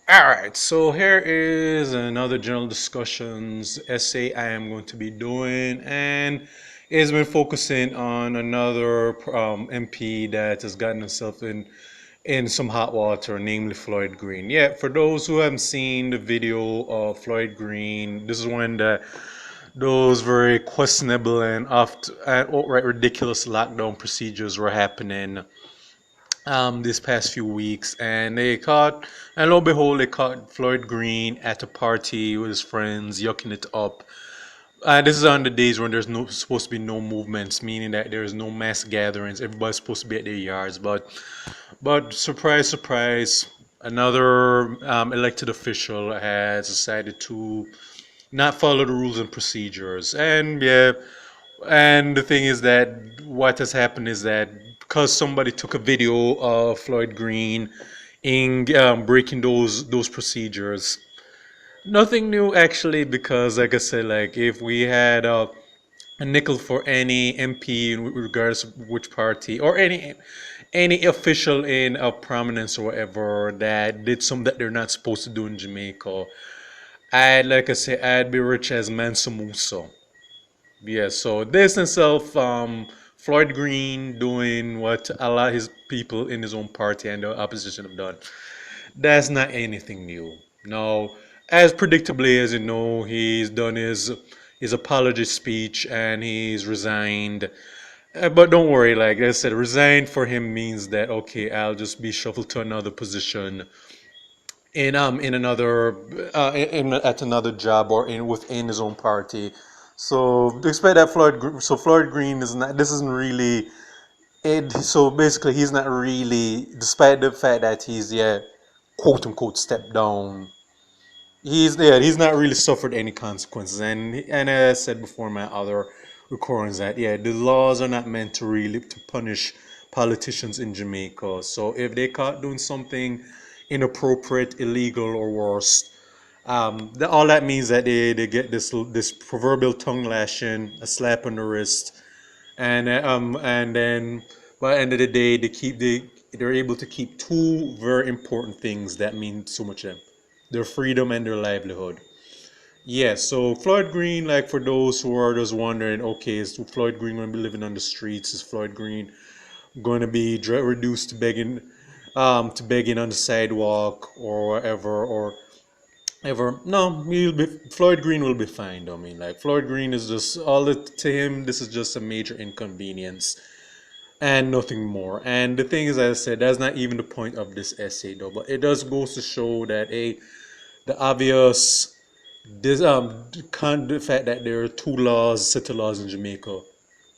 All right, so here is another general discussions essay I am going to be doing, and it's been focusing on another MP that has gotten himself in some hot water, namely Floyd Green. Yeah, for those who haven't seen the video of Floyd Green, this is when those very questionable and oft and outright ridiculous lockdown procedures were happening these past few weeks, and and lo and behold, they caught Floyd Green at a party with his friends, yucking it up. This is on the days when there's no supposed to be no movements, meaning that there's no mass gatherings. Everybody's supposed to be at their yards, but surprise, surprise, another elected official has decided to not follow the rules and procedures. And yeah, and the thing is that what has happened is that because somebody took a video of Floyd Green in breaking those procedures, nothing new actually. Because like I said, like if we had a nickel for any MP, regardless of which party, or any official in a prominence or whatever that did something that they're not supposed to do in Jamaica, I'd like I say I'd be rich as Mansa Musa. Yeah, so this itself, Floyd Green doing what a lot of his people in his own party and the opposition have done. That's not anything new. No, as predictably as you know, he's done his apology speech and he's resigned. But don't worry, like I said, resign for him means that okay, I'll just be shuffled to another position in another at another job or in within his own party. So despite that, Floyd Green is not. This isn't really it. So basically, he's not really, despite the fact that he's quote unquote stepped down. He's not really suffered any consequences. And as I said before in my other recordings, that the laws are not meant to really to punish politicians in Jamaica. So if they caught doing something inappropriate, illegal, or worse, all that means that they get this proverbial tongue lashing, a slap on the wrist, and then by the end of the day they're able to keep two very important things that mean so much to them: their freedom and their livelihood. Yeah, so Floyd Green, like for those who are just wondering, okay, is Floyd Green going to be living on the streets? Is Floyd Green going to be reduced to begging on the sidewalk or whatever, or ever? No, Floyd Green will be fine. I mean, like Floyd Green is just to him. This is just a major inconvenience and nothing more. And the thing is, as I said, that's not even the point of this essay, though. But it does goes to show that the obvious the fact that there are two laws, set of laws in Jamaica,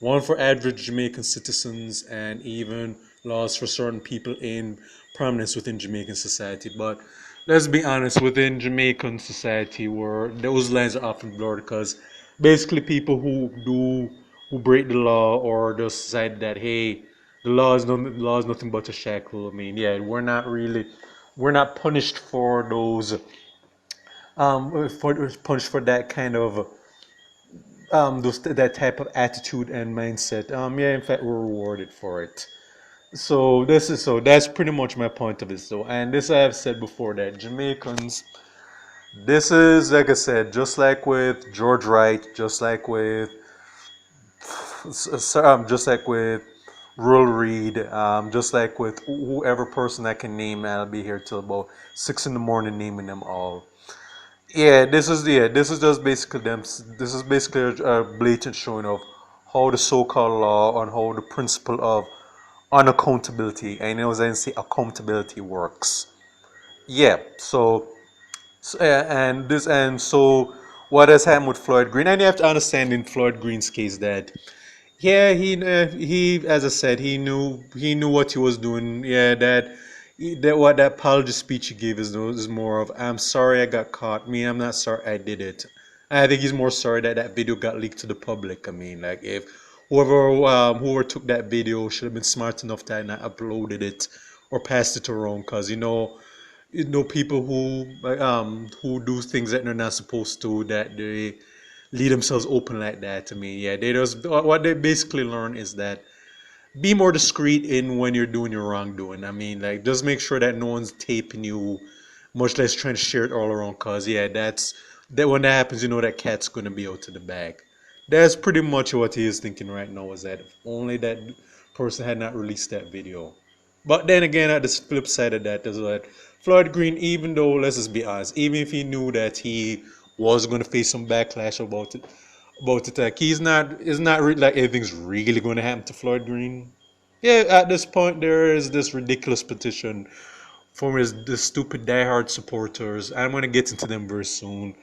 one for average Jamaican citizens and even laws for certain people in prominence within Jamaican society. But let's be honest, within Jamaican society, where those lines are often blurred, because basically people who break the law or just decide that hey, the law is nothing but a shackle. I mean, yeah, we're not punished for those punished for that kind of that type of attitude and mindset. Yeah, in fact, we're rewarded for it. So that's pretty much my point of it. So, and this I have said before that Jamaicans, this is like I said, just like with George Wright, just like with Rural Reed, just like with whoever person I can name, and I'll be here till about 6 in the morning naming them all. This is just basically them. This is basically a blatant showing of how the so-called law and how the principle of unaccountability, I know I say accountability works. Yeah. So what has happened with Floyd Green? And you have to understand in Floyd Green's case that he as I said he knew what he was doing. Yeah, that what that apology speech he gave is more of I'm sorry I got caught. Me, I'm not sorry I did it. I think he's more sorry that that video got leaked to the public. I mean, like if whoever took that video should have been smart enough to not uploaded it or passed it around, because people who do things that they're not supposed to, that they leave themselves open like that. I mean, yeah, they just what they basically learn is that be more discreet in when you're doing your wrongdoing. I mean, like just make sure that no one's taping you much less trying to share it all around. Cause yeah, that's that when that happens, you know that cat's gonna be out to the bag. That's pretty much what he is thinking right now. Is that if only that person had not released that video. But then again, at the flip side of that is that Floyd Green, even though let's just be honest, even if he knew that he was going to face some backlash about it, like he's not, it's not like everything's really going to happen to Floyd Green. Yeah, at this point there is this ridiculous petition from the stupid diehard supporters. I'm going to get into them very soon.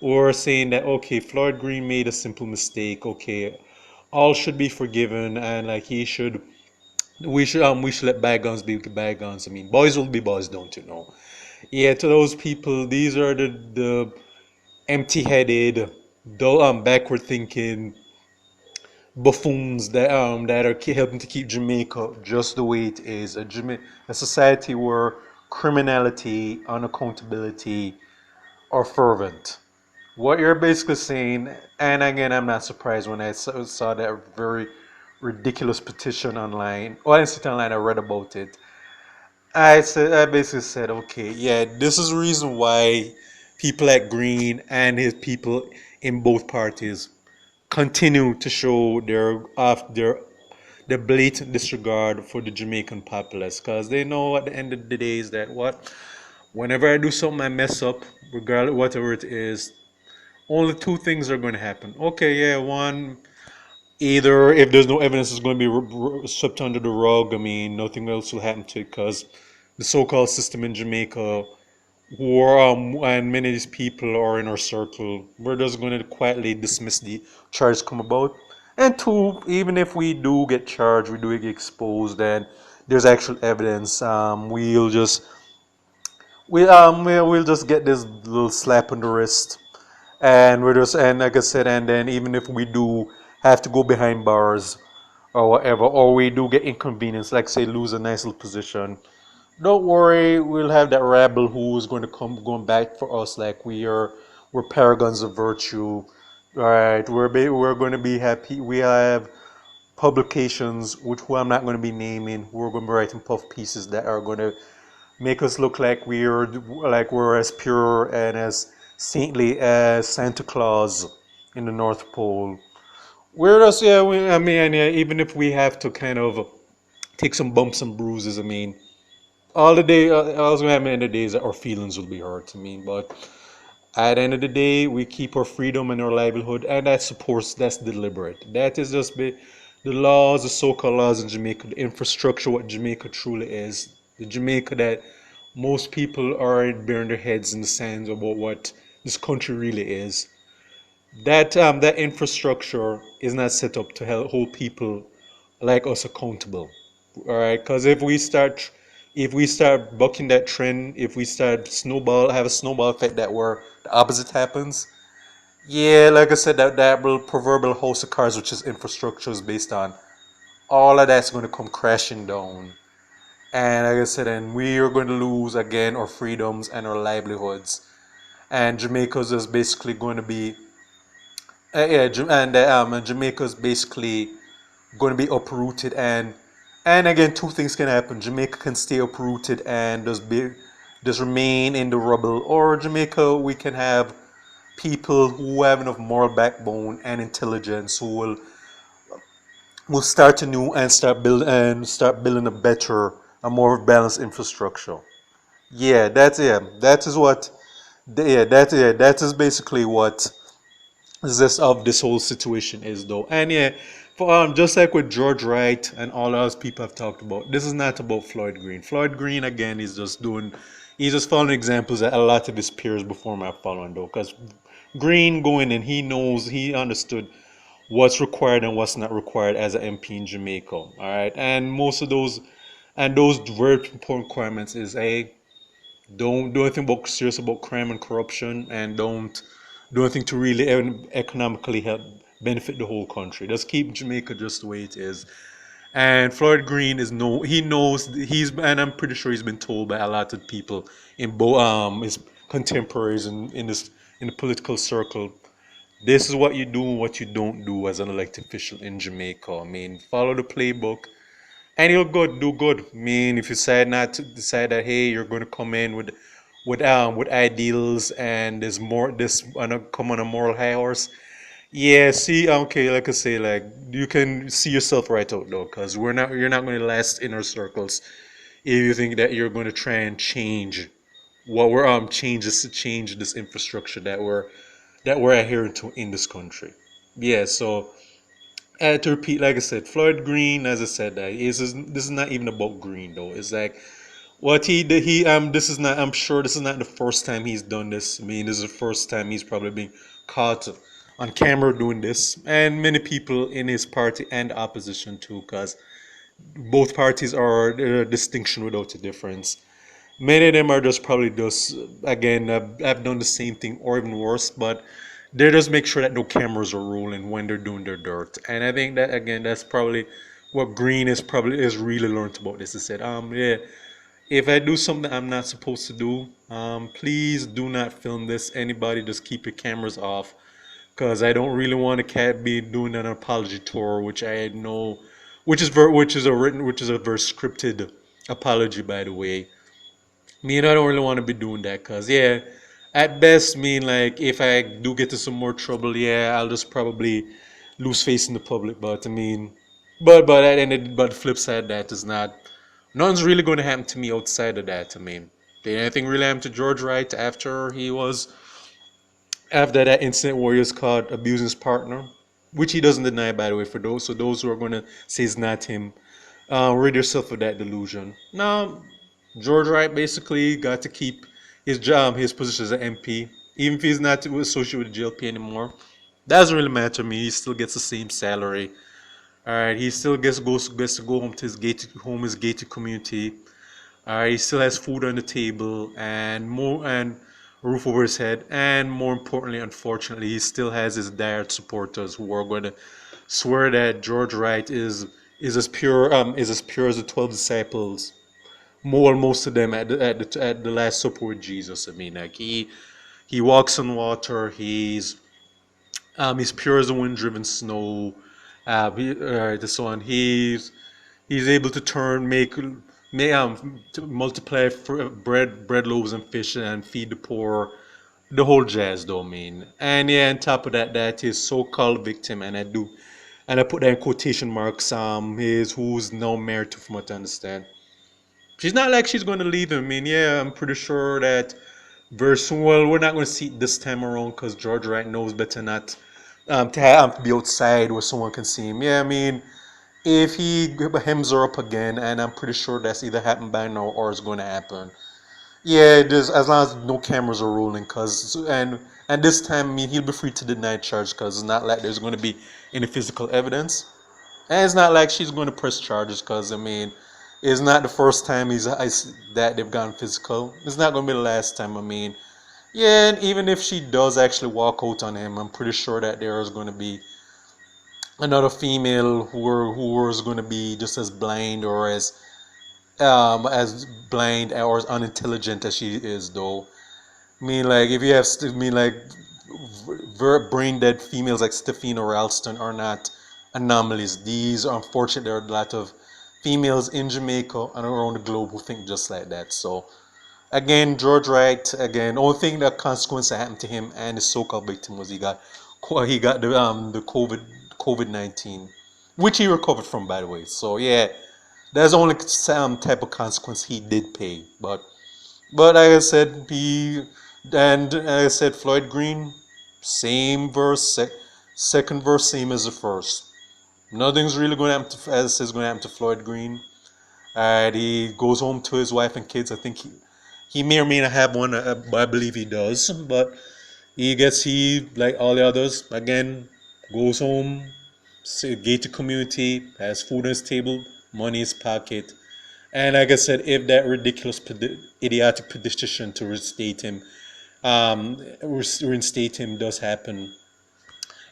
Or saying that okay, Floyd Green made a simple mistake. Okay, all should be forgiven, and like he should, we should let bygones be bygones. I mean, boys will be boys, don't you know? Yeah, to those people, these are the empty-headed, dull, backward-thinking buffoons that are helping to keep Jamaica just the way it is. A society where criminality, unaccountability are fervent. What you're basically saying, and again, I'm not surprised when I saw that very ridiculous petition online. Well, I didn't see it online, I read about it. I basically said, okay, yeah, this is the reason why people like Green and his people in both parties continue to show their blatant disregard for the Jamaican populace, because they know at the end of the day is that what, whenever I do something I mess up, regardless whatever it is, only two things are going to happen. Okay, yeah, one, either if there's no evidence, it's going to be swept under the rug. I mean, nothing else will happen to it because the so-called system in Jamaica, and many of these people are in our circle, we're just going to quietly dismiss the charges come about. And two, even if we do get charged, we do get exposed, and there's actual evidence, we'll just get this little slap on the wrist, and we're just, and like I said, and then even if we do have to go behind bars or whatever, or we do get inconvenienced, like say lose a nice little position, don't worry, we'll have that rabble who is going to come going back for us like we're paragons of virtue. All right, we're going to be happy. We have publications which who I'm not going to be naming. We're going to be writing puff pieces that are going to make us look like we're as pure and as saintly as Santa Claus in the North Pole. We're just yeah. I mean, yeah, even if we have to kind of take some bumps and bruises, I mean, all gonna happen at the end of the day is that our feelings will be hurt. I mean, but at the end of the day, we keep our freedom and our livelihood, and that's deliberate. That is just the laws, the so-called laws in Jamaica, the infrastructure, what Jamaica truly is, the Jamaica that most people are bearing their heads in the sands about what this country really is. That infrastructure is not set up to hold people like us accountable. All right, because if we start bucking that trend, if we start have a snowball effect that where the opposite happens, yeah, like I said, that will proverbial house of cards, which is infrastructure, is based on, all of that's going to come crashing down. And like I said, and we are going to lose again our freedoms and our livelihoods. And Jamaica's is basically going to be, yeah, and Jamaica's basically going to be uprooted, and again, two things can happen. Jamaica can stay uprooted and just remain in the rubble, or Jamaica, we can have people who have enough moral backbone and intelligence who will start anew and start building a more balanced infrastructure. Yeah, that is what that is basically what this of this whole situation is though. And yeah, for just like with George Wright and all those people have talked about, this is not about Floyd Green. Floyd Green again is just he's just following examples that a lot of his peers before him are following though, because Green going in, he understood what's required and what's not required as an MP in Jamaica. All right, and those very important requirements is a, don't do anything about serious about crime and corruption, and don't do anything to really economically help benefit the whole country. Just keep Jamaica just the way it is. And Floyd Green he knows and I'm pretty sure he's been told by a lot of people in both his contemporaries in the political circle. This is what you do and what you don't do as an elected official in Jamaica. I mean, follow the playbook and you'll do good. I mean, if you decide not to decide that hey, you're going to come in with ideals and there's more this on a, come on a moral high horse. Yeah, see, okay, like I say, like you can see yourself right out though, because you're not going to last in our circles if you think that you're going to try and change what we're change this infrastructure that we're adhering to in this country. Yeah, so to repeat, like I said, Floyd Green, as I said, this is not even about Green though. It's like what he did. This is not. I'm sure this is not the first time he's done this. I mean, this is the first time he's probably been caught on camera doing this, and many people in his party and opposition too, because both parties are a distinction without a difference. Many of them are just probably just again have done the same thing or even worse, but they just make sure that no cameras are rolling when they're doing their dirt. And I think that again, that's probably what Green is really learned about this. He said, yeah, if I do something I'm not supposed to do, please do not film this. Anybody, just keep your cameras off, because I don't really want to be doing an apology tour, which I know, which is a very scripted apology, by the way. Me and I don't really want to be doing that, cause yeah, at best, mean like if I do get into some more trouble, yeah, I'll just probably lose face in the public. But I mean, but at the end, but the flip side of that is not. Nothing's really going to happen to me outside of that. I mean, did anything really happen to George Wright after that incident where he was caught abusing his partner, which he doesn't deny, by the way. For those who are going to say it's not him, rid yourself of that delusion. No, George Wright basically got to keep his job, his position as an MP, even if he's not associated with the GLP anymore. Doesn't really matter to me. He still gets the same salary. All right, he still gets to go home to his gated community. He still has food on the table and a roof over his head, and more importantly, unfortunately, he still has his diehard supporters who are going to swear that George Wright is as pure as the 12 disciples. Most of them at the Last Supper with Jesus. I mean, like he walks on water. He's pure as the wind-driven snow. So on. He's able to to multiply bread loaves and fish and feed the poor, the whole jazz though, I mean. And yeah, on top of that, that his so-called victim, and I put that in quotation marks, is who's now married to, from what I understand. She's not like she's going to leave him. I mean, yeah, I'm pretty sure that very soon, well, we're not going to see it this time around, because George Wright knows better not to be outside where someone can see him. Yeah, I mean, if he hems her up again, and I'm pretty sure that's either happened by now or it's going to happen. Yeah, just as long as no cameras are rolling, and this time, I mean, he'll be free to deny charge, because it's not like there's going to be any physical evidence, and it's not like she's going to press charges, because I mean, it's not the first time that they've gone physical. It's not going to be the last time. I mean, yeah, and even if she does actually walk out on him, I'm pretty sure that there is going to be another female who is going to be just as blind or as blind or as unintelligent as she is, though. I mean, like if you have, I mean, like brain dead females like Stephanie or Ralston are not anomalies. These, unfortunately, there are a lot of females in Jamaica and around the globe who think just like that. So again, George Wright, again, only thing that consequence that happened to him and his so-called victim was he got the COVID-19, which he recovered from, by the way. So yeah, that's the only type of consequence he did pay. But like I said, like I said, Floyd Green, same verse, second verse, same as the first. Nothing's really going to happen as is going to happen to Floyd Green. And he goes home to his wife and kids. I think he may or may not have one, but I believe he does. But he like all the others again goes home, gated community, has food on his table, money in his pocket, and like I said, if that ridiculous, idiotic petition to reinstate him does happen,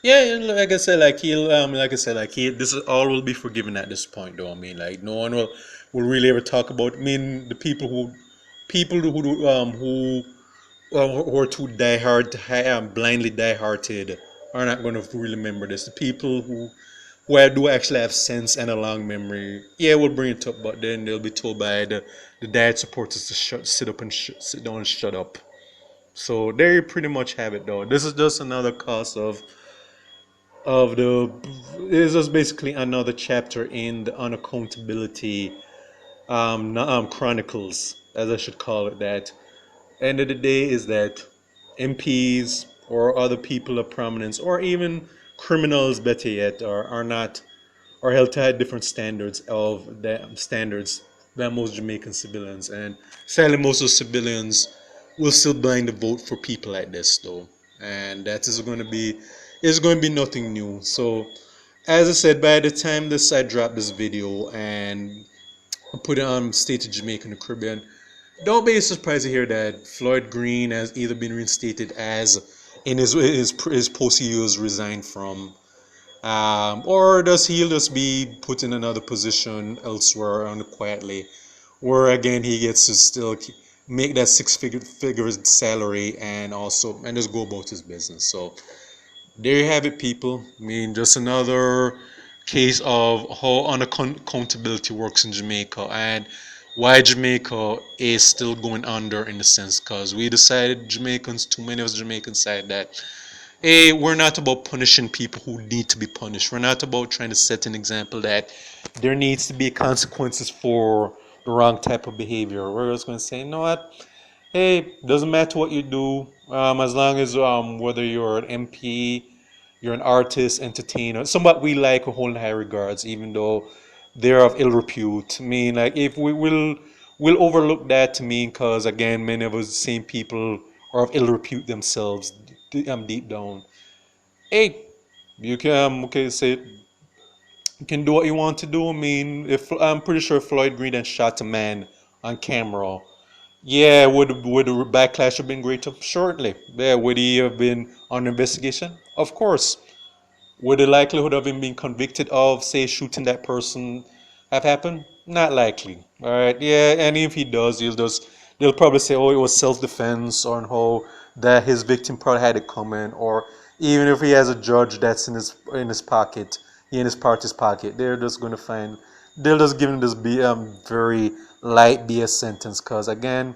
yeah, like I said, this is all will be forgiven at this point, though. I mean, like no one will really ever talk about. I mean, the people who are too blindly die-hearted, are not going to really remember this. The people where do actually have sense and a long memory, yeah, we'll bring it up, but then they'll be told by the diet supporters to sit down and shut up. So there you pretty much have it, though. This is just another cause of the. It's just basically another chapter in the unaccountability chronicles, as I should call it. That end of the day is that MPs or other people of prominence, or even criminals, better yet, are not are held to different standards than most Jamaican civilians, and sadly, most of the civilians will still blind the vote for people like this, though, and that is going to be nothing new. So, as I said, by the time this I drop this video and put it on State of Jamaica in the Caribbean, don't be surprised to hear that Floyd Green has either been reinstated as in his post he was resigned from, or does he just be put in another position elsewhere on quietly, where again he gets to still make that six figure salary and also and just go about his business. So there you have it, people. I mean, just another case of how unaccountability works in Jamaica and why Jamaica is still going under in the sense because we decided Jamaicans, too many of us Jamaicans decided that hey, we're not about punishing people who need to be punished. We're not about trying to set an example that there needs to be consequences for the wrong type of behavior. We're just going to say, you know what? Hey, doesn't matter what you do, as long as whether you're an MP, you're an artist, entertainer, somebody we like or hold in high regards, even though they're of ill repute. I mean, like if we'll overlook that to mean because again, many of us same people are of ill repute themselves, deep down. Hey, you can okay say you can do what you want to do. I mean, if I'm pretty sure Floyd Green and shot a man on camera, yeah, would the backlash have been greater? Shortly. Yeah, would he have been on investigation? Of course. Would the likelihood of him being convicted of, say, shooting that person have happened? Not likely. All right. Yeah, and if he does, they'll probably say, oh, it was self-defense, or how that his victim probably had it coming, or even if he has a judge that's in his pocket, he in his party's pocket, they'll just give him this very light BS sentence, because again,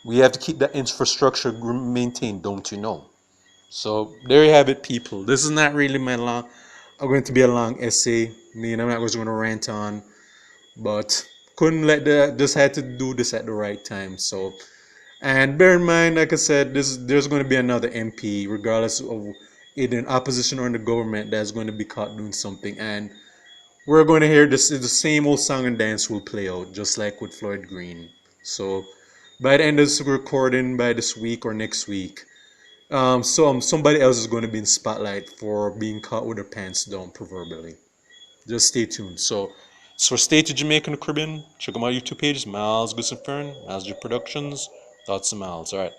we have to keep that infrastructure maintained, don't you know? So there you have it, people. This is not really going to be a long essay. I mean, I'm not just going to rant on, but couldn't let just had to do this at the right time. So, and bear in mind, like I said, there's going to be another MP, regardless of either in opposition or in the government, that's going to be caught doing something, and we're going to hear this. The same old song and dance will play out, just like with Floyd Green. So, by the end of this recording, by this week or next week, somebody else is going to be in spotlight for being caught with their pants down, proverbially. Just stay tuned. So stay to Jamaica and the Caribbean. Check out my YouTube page, Miles Goodson Fern, Miles G Productions. Thoughts and Miles. All right.